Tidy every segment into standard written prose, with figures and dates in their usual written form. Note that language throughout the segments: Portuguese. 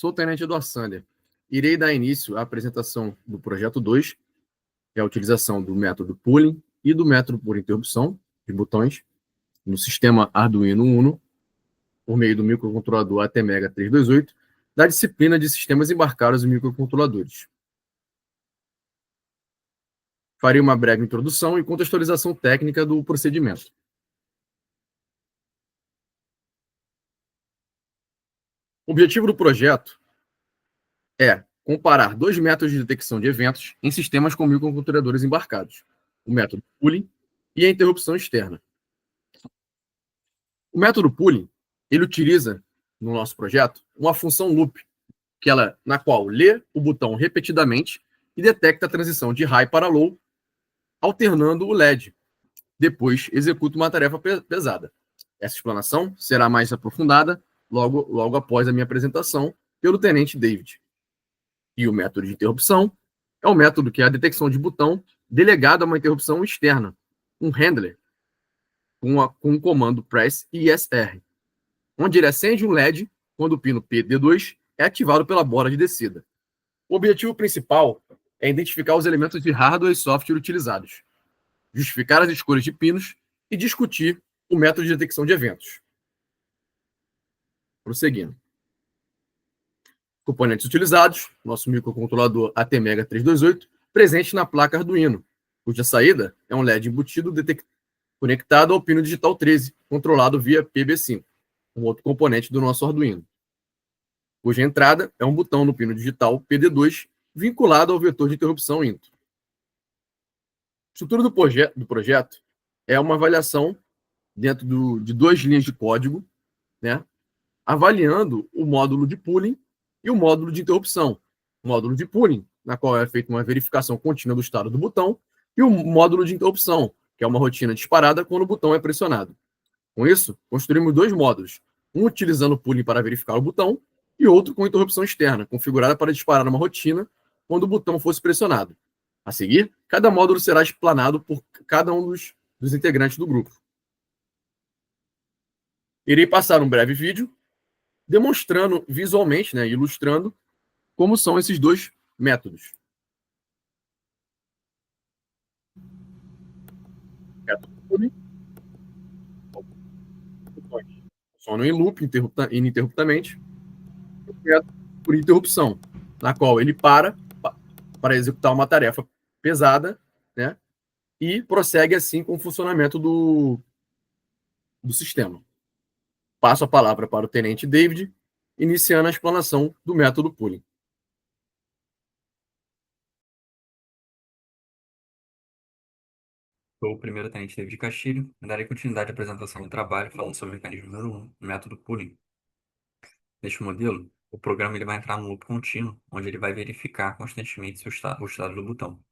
Sou o Tenente Eduardo Sander. Irei dar início à apresentação do projeto 2, que é a utilização do método pooling e do método por interrupção de botões no sistema Arduino Uno, por meio do microcontrolador ATmega 328, da disciplina de sistemas embarcados e microcontroladores. Farei uma breve introdução e contextualização técnica do procedimento. O objetivo do projeto é comparar dois métodos de detecção de eventos em sistemas com microcontroladores embarcados, o método pooling e a interrupção externa. O método pooling, ele utiliza, no nosso projeto, uma função loop, na qual lê o botão repetidamente e detecta a transição de high para low, alternando o LED. Depois, executa uma tarefa pesada. Essa explanação será mais aprofundada logo após a minha apresentação pelo Tenente David. E o método de interrupção é o método que é a detecção de botão delegado a uma interrupção externa, um handler, com o comando press ISR, onde ele acende um LED quando o pino PD2 é ativado pela borda de descida. O objetivo principal é identificar os elementos de hardware e software utilizados, justificar as escolhas de pinos e discutir o método de detecção de eventos. Prosseguindo. Componentes utilizados, nosso microcontrolador ATmega 328, presente na placa Arduino, cuja saída é um LED embutido conectado ao pino digital 13, controlado via PB5, um outro componente do nosso Arduino, cuja entrada é um botão no pino digital PD2, vinculado ao vetor de interrupção INTO. A estrutura do projeto é uma avaliação dentro de duas linhas de código, né, avaliando o módulo de pooling e o módulo de interrupção. O módulo de pooling, na qual é feita uma verificação contínua do estado do botão, e o módulo de interrupção, que é uma rotina disparada quando o botão é pressionado. Com isso, construímos dois módulos, um utilizando o pooling para verificar o botão e outro com interrupção externa, configurada para disparar uma rotina quando o botão fosse pressionado. A seguir, cada módulo será explanado por cada um dos integrantes do grupo. Irei passar um breve vídeo demonstrando visualmente, né, ilustrando como são esses dois métodos. Método pooling, funcionam em loop ininterruptamente, e o método por interrupção, na qual ele para executar uma tarefa pesada, né, e prossegue assim com o funcionamento do sistema. Passo a palavra para o Tenente David, iniciando a explanação do método pooling. Sou o primeiro tenente David Castilho e darei continuidade à apresentação do trabalho falando sobre o mecanismo número 1, o método pooling. Neste modelo, o programa ele vai entrar no loop contínuo, onde ele vai verificar constantemente o estado do botão.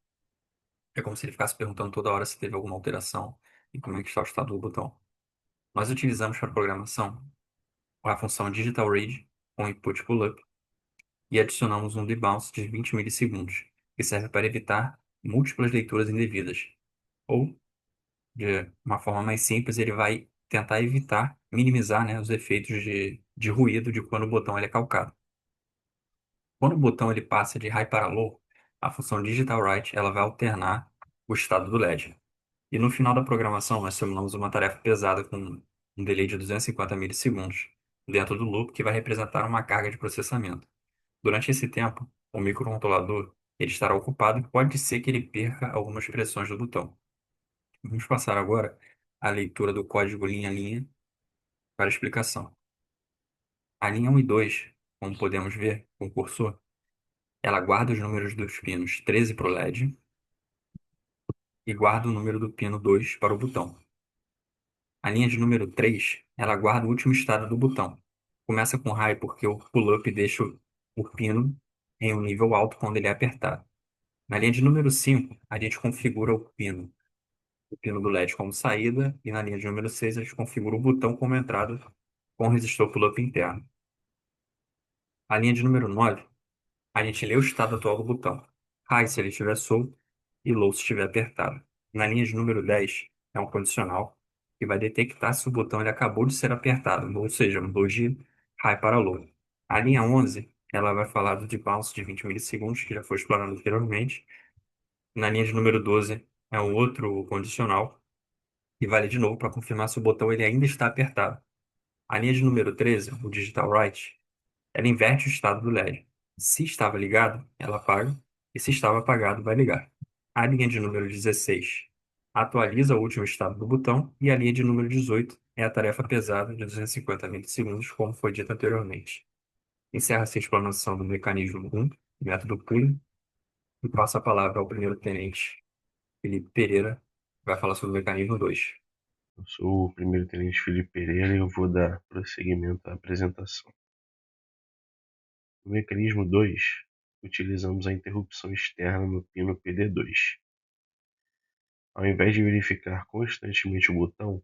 É como se ele ficasse perguntando toda hora se teve alguma alteração e como é que está o estado do botão. Nós utilizamos para a programação a função digital read com input pull-up e adicionamos um debounce de 20 milissegundos, que serve para evitar múltiplas leituras indevidas, ou de uma forma mais simples, ele vai tentar evitar, minimizar, né, os efeitos de ruído de quando o botão ele é calcado. Quando o botão ele passa de high para low, a função digital write ela vai alternar o estado do LED. E no final da programação, nós simulamos uma tarefa pesada com um delay de 250 milissegundos dentro do loop que vai representar uma carga de processamento. Durante esse tempo, o microcontrolador ele estará ocupado e pode ser que ele perca algumas pressões do botão. Vamos passar agora à leitura do código linha a linha para explicação. A linha 1 e 2, como podemos ver com o cursor, ela guarda os números dos pinos 13 para o LED e guarda o número do pino 2 para o botão. A linha de número 3, ela guarda o último estado do botão. Começa com high porque o pull-up deixa o pino em um nível alto quando ele é apertado. Na linha de número 5, a gente configura o pino do LED como saída, e na linha de número 6 a gente configura o botão como entrada com resistor pull-up interno. A linha de número 9, a gente lê o estado atual do botão. High se ele estiver solto e low se estiver apertado. Na linha de número 10, é um condicional que vai detectar se o botão ele acabou de ser apertado, ou seja, mudou de high para low. A linha 11 ela vai falar do bounce de 20 milissegundos, que já foi explorado anteriormente. Na linha de número 12 é um outro condicional, que vale de novo para confirmar se o botão ele ainda está apertado. A linha de número 13, o digital write, ela inverte o estado do LED. Se estava ligado, ela apaga, e se estava apagado, vai ligar. A linha de número 16 atualiza o último estado do botão, e a linha de número 18 é a tarefa pesada de 250 milissegundos, como foi dito anteriormente. Encerra-se a explanação do mecanismo 1, método Pooling, e passa a palavra ao primeiro-tenente Felipe Pereira, que vai falar sobre o mecanismo 2. Eu sou o primeiro-tenente Felipe Pereira e eu vou dar prosseguimento à apresentação. No mecanismo 2, utilizamos a interrupção externa no pino PD2. Ao invés de verificar constantemente o botão,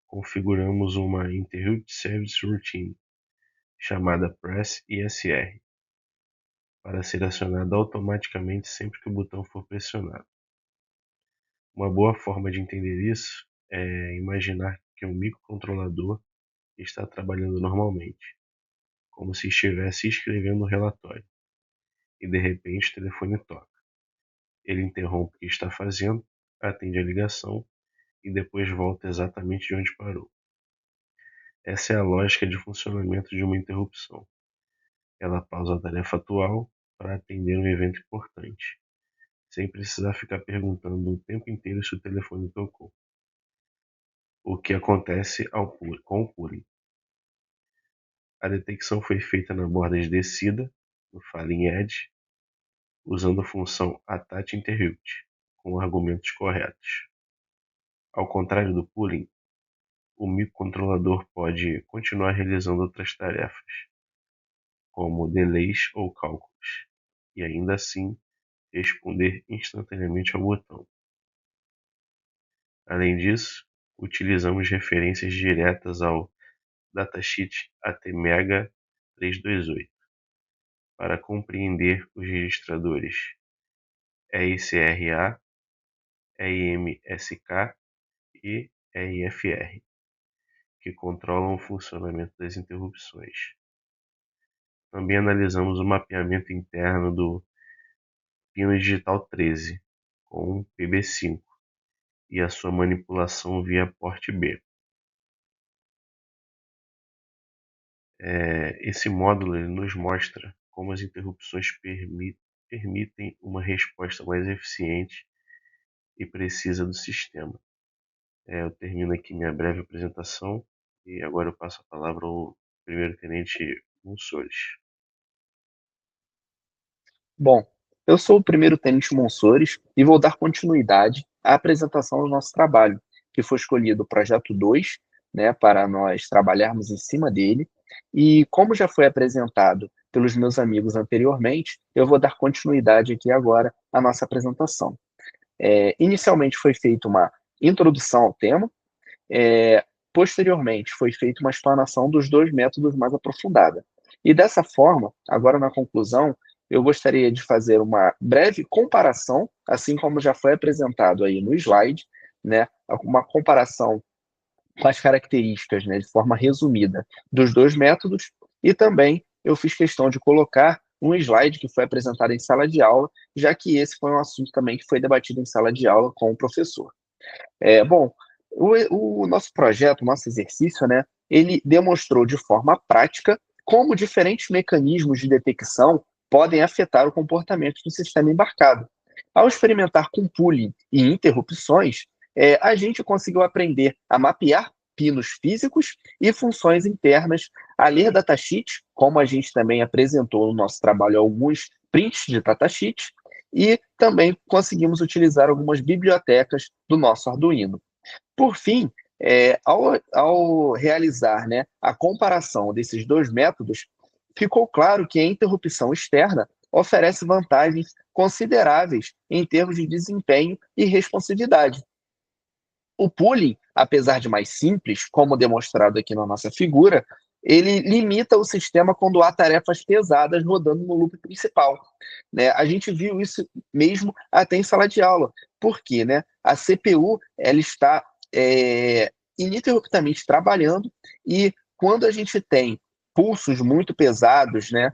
configuramos uma Interrupt Service Routine, chamada Press ISR, para ser acionada automaticamente sempre que o botão for pressionado. Uma boa forma de entender isso é imaginar que um microcontrolador está trabalhando normalmente, como se estivesse escrevendo um relatório, e de repente o telefone toca. Ele interrompe o que está fazendo, atende a ligação e depois volta exatamente de onde parou. Essa é a lógica de funcionamento de uma interrupção. Ela pausa a tarefa atual para atender um evento importante, sem precisar ficar perguntando o tempo inteiro se o telefone tocou. O que acontece com o pooling. A detecção foi feita na borda de descida, no Falling Edge, usando a função attach_interrupt, com argumentos corretos. Ao contrário do pooling, o microcontrolador pode continuar realizando outras tarefas, como delays ou cálculos, e ainda assim responder instantaneamente ao botão. Além disso, utilizamos referências diretas ao datasheet ATmega 328 para compreender os registradores EICRA, EIMSK e EIFR, que controlam o funcionamento das interrupções. Também analisamos o mapeamento interno do pino digital 13 com PB5 e a sua manipulação via porte B. Esse módulo ele nos mostra como as interrupções permitem uma resposta mais eficiente e precisa do sistema. Eu termino aqui minha breve apresentação e agora eu passo a palavra ao primeiro-tenente Monsores. Bom, eu sou o primeiro-tenente Monsores e vou dar continuidade à apresentação do nosso trabalho, que foi escolhido o projeto 2, né, para nós trabalharmos em cima dele. E como já foi apresentado pelos meus amigos anteriormente, eu vou dar continuidade aqui agora à nossa apresentação. Inicialmente foi feita uma introdução ao tema, posteriormente foi feita uma explanação dos dois métodos mais aprofundada. E dessa forma, agora na conclusão, eu gostaria de fazer uma breve comparação, assim como já foi apresentado aí no slide, né, uma comparação com as características, né, de forma resumida, dos dois métodos, e também eu fiz questão de colocar um slide que foi apresentado em sala de aula, já que esse foi um assunto também que foi debatido em sala de aula com o professor. Bom, o nosso projeto, o nosso exercício, né, ele demonstrou de forma prática como diferentes mecanismos de detecção podem afetar o comportamento do sistema embarcado. Ao experimentar com pooling e interrupções, a gente conseguiu aprender a mapear pinos físicos e funções internas, a ler datasheets, como a gente também apresentou no nosso trabalho alguns prints de datasheets, e também conseguimos utilizar algumas bibliotecas do nosso Arduino. Por fim, ao realizar, né, a comparação desses dois métodos, ficou claro que a interrupção externa oferece vantagens consideráveis em termos de desempenho e responsividade. O pooling, apesar de mais simples, como demonstrado aqui na nossa figura, ele limita o sistema quando há tarefas pesadas rodando no loop principal, né? A gente viu isso mesmo até em sala de aula. Por quê, né? A CPU ela está ininterruptamente trabalhando e quando a gente tem pulsos muito pesados, né,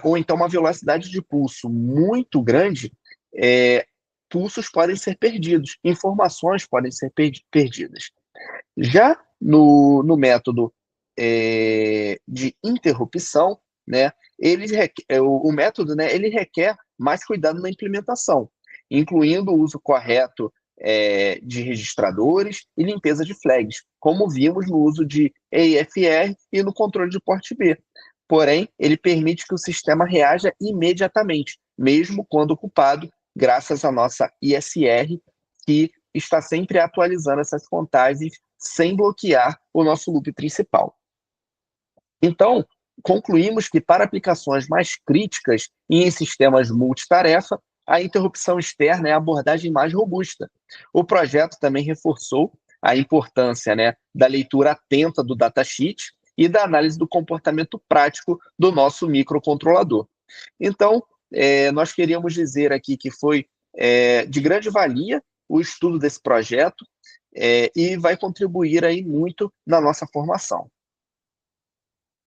ou então uma velocidade de pulso muito grande, pulsos podem ser perdidos, informações podem ser perdidas. Já no método de interrupção, né, o método, né, ele requer mais cuidado na implementação, incluindo o uso correto de registradores e limpeza de flags, como vimos no uso de EIFR e no controle de porte B. Porém, ele permite que o sistema reaja imediatamente, mesmo quando ocupado, graças à nossa ISR, que está sempre atualizando essas contagens sem bloquear o nosso loop principal. Então, concluímos que para aplicações mais críticas e em sistemas multitarefa, a interrupção externa é a abordagem mais robusta. O projeto também reforçou a importância, né, da leitura atenta do datasheet e da análise do comportamento prático do nosso microcontrolador. Então, nós queríamos dizer aqui que foi de grande valia o estudo desse projeto e vai contribuir aí muito na nossa formação.